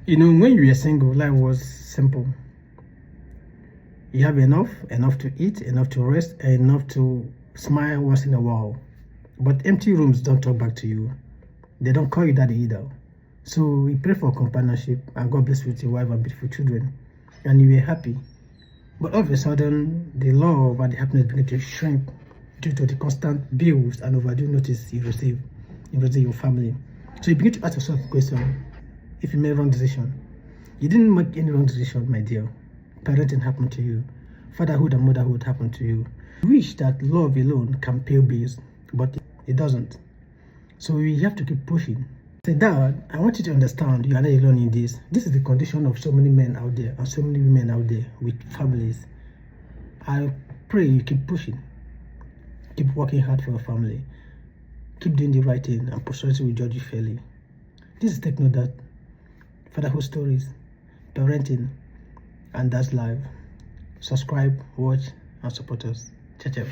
You know, when you were single, life was simple. You have enough to eat, enough to rest, and enough to smile once in a while. But empty rooms don't talk back to you. They don't call you daddy either. So we pray for companionship, and God bless you with your wife and beautiful children, and you were happy. But all of a sudden, the love and the happiness begin to shrink due to the constant bills and overdue notice you receive your family. So you begin to ask yourself a question: if you made a wrong decision. You didn't make any wrong decision, my dear. Parenting happened to you. Fatherhood and motherhood happened to you. You wish that love alone can pay bills, but it doesn't. So we have to keep pushing. Say, Dad, I want you to understand you are not alone in this. This is the condition of so many men out there and so many women out there with families. I pray you keep pushing. Keep working hard for your family. Keep doing the right thing, and posterity will judge you fairly. This is Take Note That Fatherhood Stories, Parenting, and that's live. Subscribe, watch, and support us. Ciao, ciao.